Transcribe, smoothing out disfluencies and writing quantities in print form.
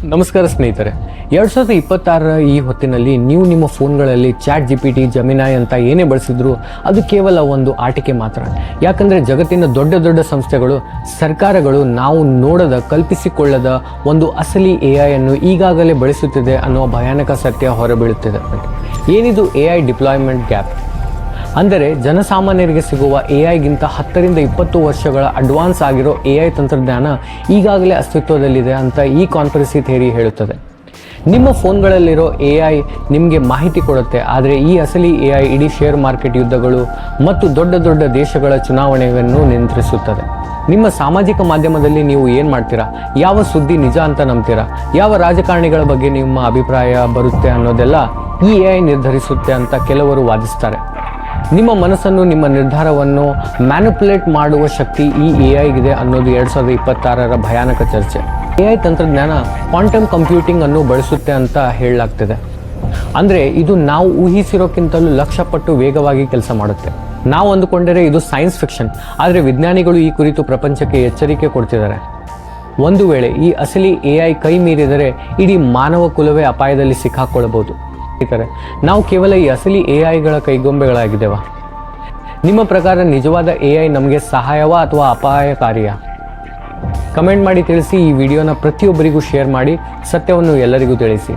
ನಮಸ್ಕಾರ ಸ್ನೇಹಿತರೆ, 2026 ಈ ಹೊತ್ತಿನಲ್ಲಿ ನೀವು ನಿಮ್ಮ ಫೋನ್ಗಳಲ್ಲಿ ಚಾಟ್ ಜಿಪಿಟಿ, ಜಮಿನಾಯ್ ಅಂತ ಏನೇ ಬಳಸಿದ್ರು ಅದು ಕೇವಲ ಒಂದು ಆಟಿಕೆ ಮಾತ್ರ. ಯಾಕಂದರೆ ಜಗತ್ತಿನ ದೊಡ್ಡ ದೊಡ್ಡ ಸಂಸ್ಥೆಗಳು, ಸರ್ಕಾರಗಳು ನಾವು ನೋಡದ, ಕಲ್ಪಿಸಿಕೊಳ್ಳದ ಒಂದು ಅಸಲಿ AI ಅನ್ನು ಈಗಾಗಲೇ ಬಳಸುತ್ತಿದೆ ಅನ್ನುವ ಭಯಾನಕ ಸತ್ಯ ಹೊರಬೀಳುತ್ತಿದೆ. ಏನಿದು AI ಡಿಪ್ಲಾಯ್ಮೆಂಟ್ ಗ್ಯಾಪ್? ಅಂದರೆ ಜನಸಾಮಾನ್ಯರಿಗೆ ಸಿಗುವ AI ಗಿಂತ 10 ರಿಂದ 20 ವರ್ಷಗಳ ಅಡ್ವಾನ್ಸ್ ಆಗಿರೋ AI ತಂತ್ರಜ್ಞಾನ ಈಗಾಗಲೇ ಅಸ್ತಿತ್ವದಲ್ಲಿದೆ ಅಂತ ಈ ಕಾನ್ಸ್ಪಿರಸಿ ಥಿಯರಿ ಹೇಳುತ್ತದೆ. ನಿಮ್ಮ ಫೋನ್ಗಳಲ್ಲಿರೋ AI ನಿಮಗೆ ಮಾಹಿತಿ ಕೊಡುತ್ತೆ, ಆದರೆ ಈ ಅಸಲಿ AI ಇಡೀ ಶೇರ್ ಮಾರ್ಕೆಟ್ ಯುದ್ಧಗಳು ಮತ್ತು ದೊಡ್ಡ ದೊಡ್ಡ ದೇಶಗಳ ಚುನಾವಣೆಯನ್ನು ನಿಯಂತ್ರಿಸುತ್ತದೆ. ನಿಮ್ಮ ಸಾಮಾಜಿಕ ಮಾಧ್ಯಮದಲ್ಲಿ ನೀವು ಏನು ಮಾಡ್ತೀರಾ, ಯಾವ ಸುದ್ದಿ ನಿಜ ಅಂತ ನಂಬ್ತೀರಾ, ಯಾವ ರಾಜಕಾರಣಿಗಳ ಬಗ್ಗೆ ನಿಮ್ಮ ಅಭಿಪ್ರಾಯ ಬರುತ್ತೆ ಅನ್ನೋದೆಲ್ಲ ಈ AI ನಿರ್ಧರಿಸುತ್ತೆ ಅಂತ ಕೆಲವರು ವಾದಿಸ್ತಾರೆ. ನಿಮ್ಮ ಮನಸ್ಸನ್ನು, ನಿಮ್ಮ ನಿರ್ಧಾರವನ್ನು ಮ್ಯಾನಿಪುಲೇಟ್ ಮಾಡುವ ಶಕ್ತಿ ಈ AI ಗಿದೆ ಅನ್ನೋದು 2026ರ ಭಯಾನಕ ಚರ್ಚೆ. AI ತಂತ್ರಜ್ಞಾನ ಕ್ವಾಂಟಮ್ ಕಂಪ್ಯೂಟಿಂಗ್ ಅನ್ನು ಬಳಸುತ್ತೆ ಅಂತ ಹೇಳಲಾಗ್ತಿದೆ. ಅಂದರೆ ಇದು ನಾವು ಊಹಿಸಿರೋಕ್ಕಿಂತಲೂ ಲಕ್ಷ ಪಟ್ಟು ವೇಗವಾಗಿ ಕೆಲಸ ಮಾಡುತ್ತೆ. ನಾವು ಅಂದುಕೊಂಡರೆ ಇದು ಸೈನ್ಸ್ ಫಿಕ್ಷನ್, ಆದರೆ ವಿಜ್ಞಾನಿಗಳು ಈ ಕುರಿತು ಪ್ರಪಂಚಕ್ಕೆ ಎಚ್ಚರಿಕೆ ಕೊಡ್ತಿದ್ದಾರೆ. ಒಂದು ವೇಳೆ ಈ ಅಸಲಿ AI ಕೈ ಮೀರಿದರೆ ಇಡೀ ಮಾನವ ಕುಲವೇ ಅಪಾಯದಲ್ಲಿ ಸಿಕ್ಕಾಕೊಳ್ಳಬಹುದು. ನಾವು ಕೇವಲ ಈ ಅಸಲಿ AI ಗಳ ಕೈಗೊಂಬೆಗಳಾಗಿದ್ದೇವಾ? ನಿಮ್ಮ ಪ್ರಕಾರ ನಿಜವಾದ AI ನಮಗೆ ಸಹಾಯವಾ ಅಥವಾ ಅಪಾಯಕಾರಿಯಾ? ಕಮೆಂಟ್ ಮಾಡಿ ತಿಳಿಸಿ. ಈ ವಿಡಿಯೋನ ಪ್ರತಿಯೊಬ್ಬರಿಗೂ ಶೇರ್ ಮಾಡಿ, ಸತ್ಯವನ್ನು ಎಲ್ಲರಿಗೂ ತಿಳಿಸಿ.